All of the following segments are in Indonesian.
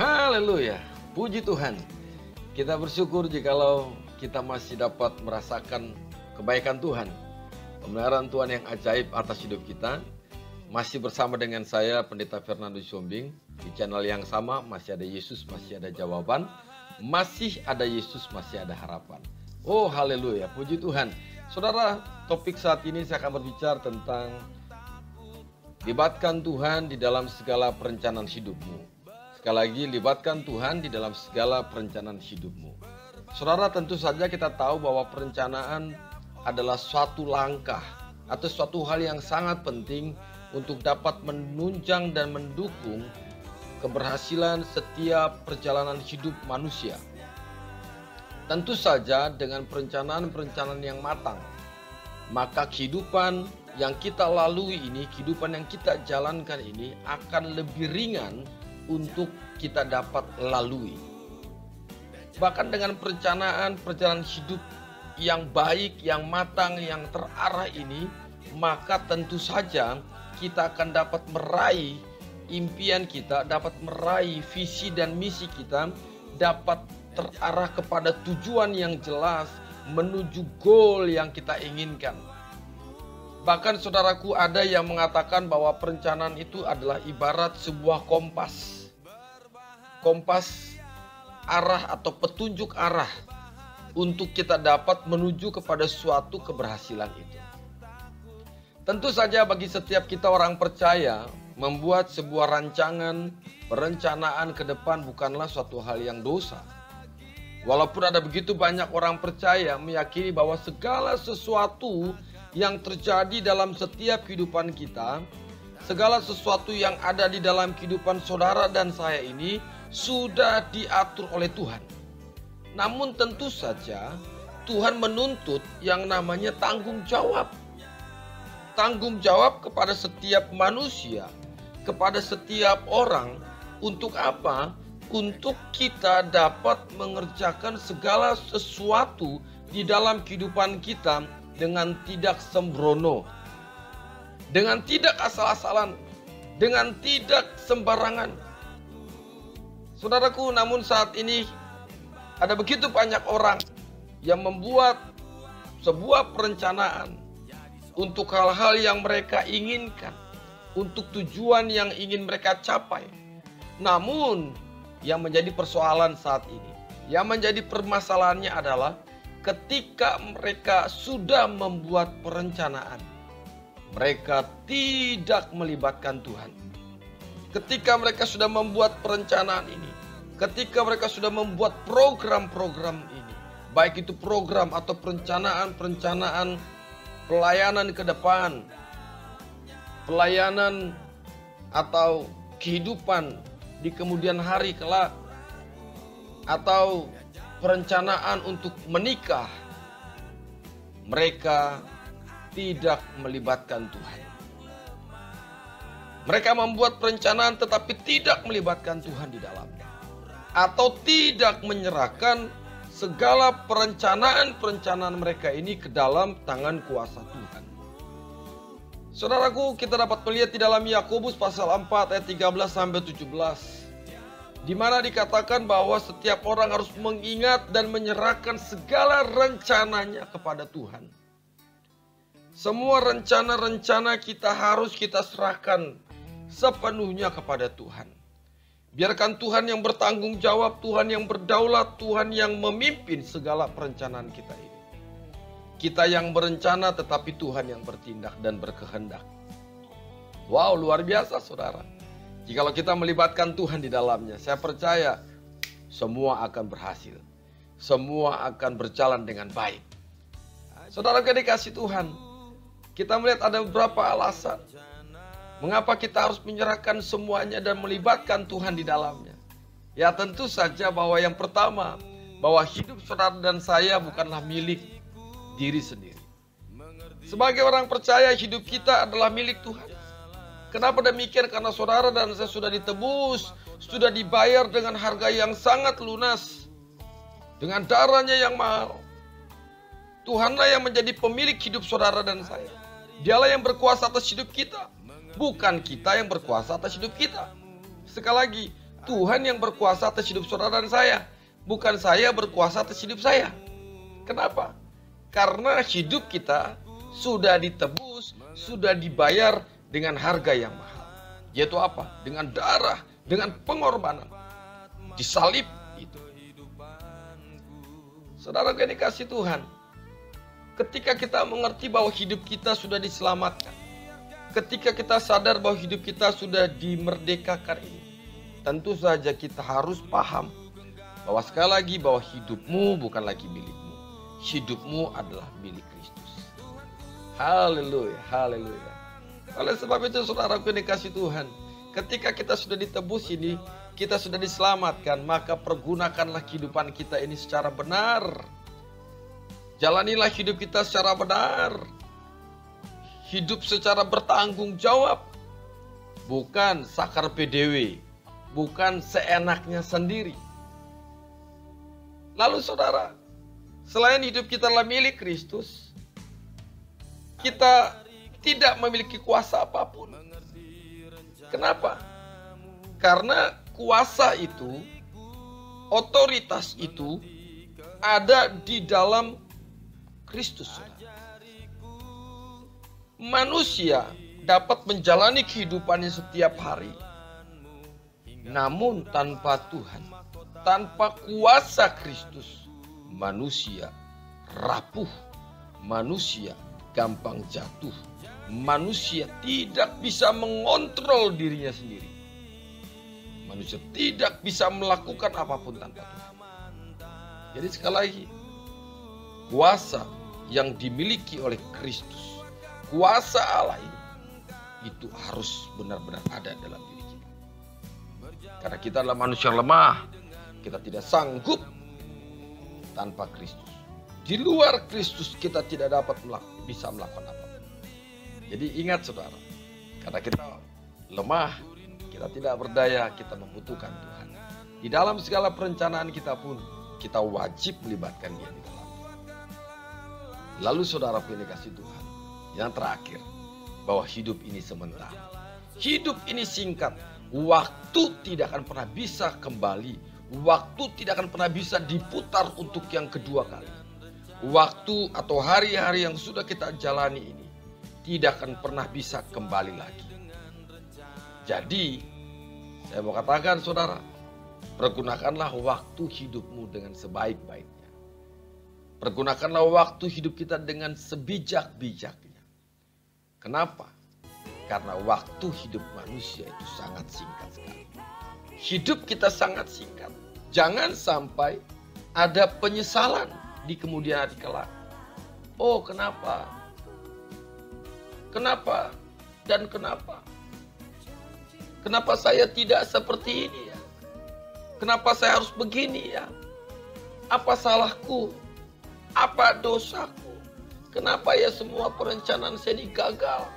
Haleluya, puji Tuhan. Kita bersyukur jikalau kita masih dapat merasakan kebaikan Tuhan, kebenaran Tuhan yang ajaib atas hidup kita. Masih bersama dengan saya, Pendeta Fernando Siombing. Di channel yang sama, masih ada Yesus, masih ada jawaban. Masih ada Yesus, masih ada harapan. Oh haleluya, puji Tuhan. Saudara, topik saat ini saya akan berbicara tentang libatkan Tuhan di dalam segala perencanaan hidupmu. Sekali lagi, libatkan Tuhan di dalam segala perencanaan hidupmu. Saudara, tentu saja kita tahu bahwa perencanaan adalah suatu langkah atau suatu hal yang sangat penting untuk dapat menunjang dan mendukung keberhasilan setiap perjalanan hidup manusia. Tentu saja dengan perencanaan-perencanaan yang matang, maka kehidupan yang kita lalui ini, kehidupan yang kita jalankan ini akan lebih ringan untuk kita dapat lalui. Bahkan dengan perencanaan perjalanan hidup yang baik, yang matang, yang terarah ini, maka tentu saja kita akan dapat meraih impian kita, dapat meraih visi dan misi kita, dapat terarah kepada tujuan yang jelas, menuju goal yang kita inginkan. Bahkan saudaraku, ada yang mengatakan bahwa perencanaan itu adalah ibarat sebuah kompas. Kompas arah atau petunjuk arah untuk kita dapat menuju kepada suatu keberhasilan itu. Tentu saja bagi setiap kita orang percaya, membuat sebuah rancangan, perencanaan ke depan bukanlah suatu hal yang dosa. Walaupun ada begitu banyak orang percaya meyakini bahwa segala sesuatu yang terjadi dalam setiap kehidupan kita, segala sesuatu yang ada di dalam kehidupan saudara dan saya ini sudah diatur oleh Tuhan. Namun tentu saja Tuhan menuntut yang namanya tanggung jawab. Tanggung jawab kepada setiap manusia, kepada setiap orang. Untuk apa? Untuk kita dapat mengerjakan segala sesuatu di dalam kehidupan kita dengan tidak sembrono, dengan tidak asal-asalan, dengan tidak sembarangan. Saudaraku, namun saat ini ada begitu banyak orang yang membuat sebuah perencanaan untuk hal-hal yang mereka inginkan, untuk tujuan yang ingin mereka capai. Namun yang menjadi persoalan saat ini, yang menjadi permasalahannya adalah ketika mereka sudah membuat perencanaan, mereka tidak melibatkan Tuhan. Ketika mereka sudah membuat perencanaan ini, ketika mereka sudah membuat program-program ini, baik itu program atau perencanaan pelayanan ke depan, pelayanan atau kehidupan di kemudian hari kelak, atau perencanaan untuk menikah, mereka tidak melibatkan Tuhan. Mereka membuat perencanaan tetapi tidak melibatkan Tuhan di dalamnya, atau tidak menyerahkan segala perencanaan mereka ini ke dalam tangan kuasa Tuhan. Saudaraku, kita dapat melihat di dalam Yakobus pasal 4 ayat 13 sampai 17, di mana dikatakan bahwa setiap orang harus mengingat dan menyerahkan segala rencananya kepada Tuhan. Semua rencana-rencana kita harus kita serahkan sepenuhnya kepada Tuhan. Biarkan Tuhan yang bertanggung jawab, Tuhan yang berdaulat, Tuhan yang memimpin segala perencanaan kita ini. Kita yang berencana tetapi Tuhan yang bertindak dan berkehendak. Wow, luar biasa saudara. Jikalau kita melibatkan Tuhan di dalamnya, saya percaya semua akan berhasil. Semua akan berjalan dengan baik. Saudara yang dikasihi Tuhan, kita melihat ada beberapa alasan mengapa kita harus menyerahkan semuanya dan melibatkan Tuhan di dalamnya. Ya tentu saja bahwa yang pertama, bahwa hidup saudara dan saya bukanlah milik diri sendiri. Sebagai orang percaya, hidup kita adalah milik Tuhan. Kenapa demikian? Karena saudara dan saya sudah ditebus, sudah dibayar dengan harga yang sangat lunas, dengan darahnya yang mahal. Tuhanlah yang menjadi pemilik hidup saudara dan saya. Dialah yang berkuasa atas hidup kita, bukan kita yang berkuasa atas hidup kita. Sekali lagi, Tuhan yang berkuasa atas hidup saudara dan saya. Bukan saya berkuasa atas hidup saya. Kenapa? Karena hidup kita sudah ditebus, sudah dibayar dengan harga yang mahal. Yaitu apa? Dengan darah, dengan pengorbanan. Disalib itu. Saudara yang dikasih Tuhan, ketika kita mengerti bahwa hidup kita sudah diselamatkan, ketika kita sadar bahwa hidup kita sudah dimerdekakan ini, tentu saja kita harus paham bahwa sekali lagi bahwa hidupmu bukan lagi milikmu. Hidupmu adalah milik Kristus. Haleluya, haleluya. Oleh sebab itu saudaraku yang dikasih Tuhan, ketika kita sudah ditebus ini, kita sudah diselamatkan, maka pergunakanlah kehidupan kita ini secara benar. Jalanilah hidup kita secara benar. Hidup secara bertanggung jawab. Bukan sakar PDW. Bukan seenaknya sendiri. Lalu saudara, selain hidup kita adalah milik Kristus, kita tidak memiliki kuasa apapun. Kenapa? Karena kuasa itu, otoritas itu ada di dalam Kristus. Manusia dapat menjalani kehidupannya setiap hari, namun tanpa Tuhan, tanpa kuasa Kristus, manusia rapuh, manusia gampang jatuh, manusia tidak bisa mengontrol dirinya sendiri. Manusia tidak bisa melakukan apapun tanpa Tuhan. Jadi sekali lagi, kuasa yang dimiliki oleh Kristus, kuasa Allah ini, itu harus benar-benar ada dalam diri kita. Karena kita adalah manusia yang lemah, kita tidak sanggup tanpa Kristus. Di luar Kristus kita tidak dapat bisa melakukan apapun. Jadi ingat saudara, karena kita lemah, kita tidak berdaya, kita membutuhkan Tuhan. Di dalam segala perencanaan kita pun, kita wajib melibatkan Dia di dalam. Lalu saudara pilih kasih Tuhan. Yang terakhir, bahwa hidup ini sementara. Hidup ini singkat. Waktu tidak akan pernah bisa kembali. Waktu tidak akan pernah bisa diputar untuk yang kedua kali. Waktu atau hari-hari yang sudah kita jalani ini tidak akan pernah bisa kembali lagi. Jadi, saya mau katakan saudara, pergunakanlah waktu hidupmu dengan sebaik-baiknya. Pergunakanlah waktu hidup kita dengan sebijak-bijaknya. Kenapa? Karena waktu hidup manusia itu sangat singkat sekali. Hidup kita sangat singkat. Jangan sampai ada penyesalan di kemudian hari kelak. Oh, kenapa? Kenapa? Dan kenapa? Kenapa saya tidak seperti ini ya? Kenapa saya harus begini ya? Apa salahku? Apa dosaku? Kenapa ya semua perencanaan saya gagal?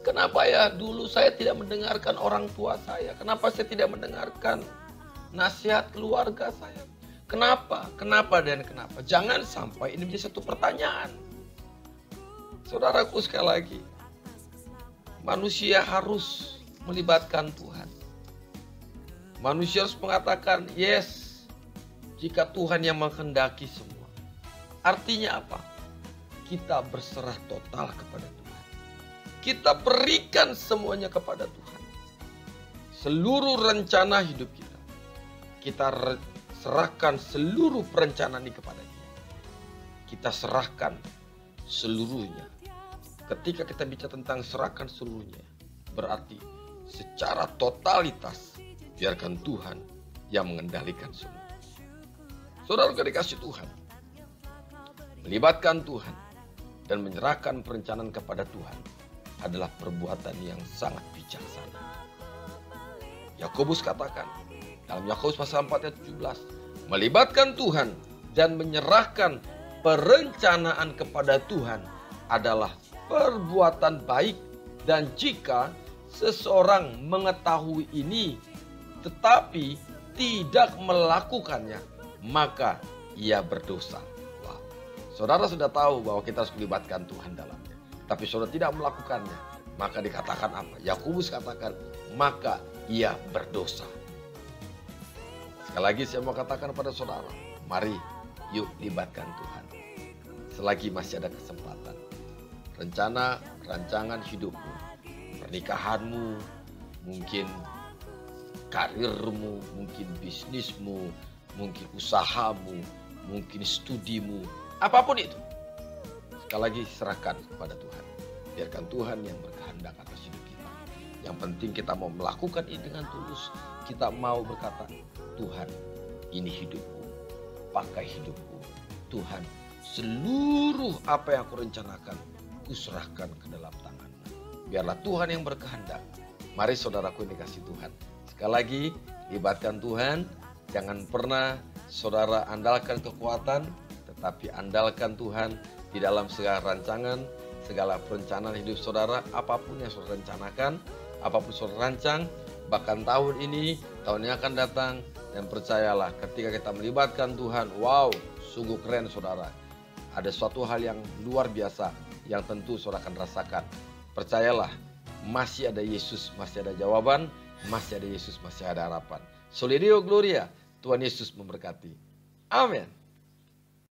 Kenapa ya dulu saya tidak mendengarkan orang tua saya? Kenapa saya tidak mendengarkan nasihat keluarga saya? Kenapa? Kenapa dan kenapa? Jangan sampai ini menjadi satu pertanyaan. Saudaraku sekali lagi, manusia harus melibatkan Tuhan. Manusia harus mengatakan, yes, jika Tuhan yang menghendaki semua. Artinya apa? Kita berserah total kepada Tuhan. Kita berikan semuanya kepada Tuhan. Seluruh rencana hidup kita. Kita serahkan seluruh perencanaan ini kepada Dia. Kita serahkan seluruhnya. Ketika kita bicara tentang serahkan seluruhnya, berarti secara totalitas biarkan Tuhan yang mengendalikan semua. Saudara dikasih Tuhan, melibatkan Tuhan dan menyerahkan perencanaan kepada Tuhan adalah perbuatan yang sangat bijaksana. Yakobus katakan dalam Yakobus pasal 4 ayat 17, melibatkan Tuhan dan menyerahkan perencanaan kepada Tuhan adalah perbuatan baik, dan jika seseorang mengetahui ini tetapi tidak melakukannya, maka ia berdosa. Wow. Saudara sudah tahu bahwa kita harus melibatkan Tuhan dalamnya, tapi saudara tidak melakukannya, maka dikatakan apa? Yakobus katakan, maka ia berdosa. Sekali lagi saya mau katakan pada saudara, mari yuk libatkan Tuhan. Selagi masih ada kesempatan. Rencana, rancangan hidupmu, pernikahanmu, mungkin karirmu, mungkin bisnismu, mungkin usahamu, mungkin studimu, apapun itu. Sekali lagi serahkan kepada Tuhan. Biarkan Tuhan yang berkehendak atas hidup kita. Yang penting kita mau melakukan ini dengan tulus. Kita mau berkata, Tuhan, ini hidupku, pakai hidupku. Tuhan, seluruh apa yang aku rencanakan, kuserahkan ke dalam tangan-Mu. Biarlah Tuhan yang berkehendak. Mari saudaraku yang dikasih Tuhan. Sekali lagi, libatkan Tuhan. Jangan pernah saudara andalkan kekuatan, tetapi andalkan Tuhan di dalam segala rancangan, segala perencanaan hidup saudara, apapun yang saudara rencanakan, apapun saudara rancang, bahkan tahun ini, tahun yang akan datang, dan percayalah ketika kita melibatkan Tuhan, wow, sungguh keren saudara. Ada suatu hal yang luar biasa yang tentu saudara akan rasakan. Percayalah, masih ada Yesus, masih ada jawaban, masih ada Yesus, masih ada harapan. Soli Deo Gloria, Tuhan Yesus memberkati. Amin.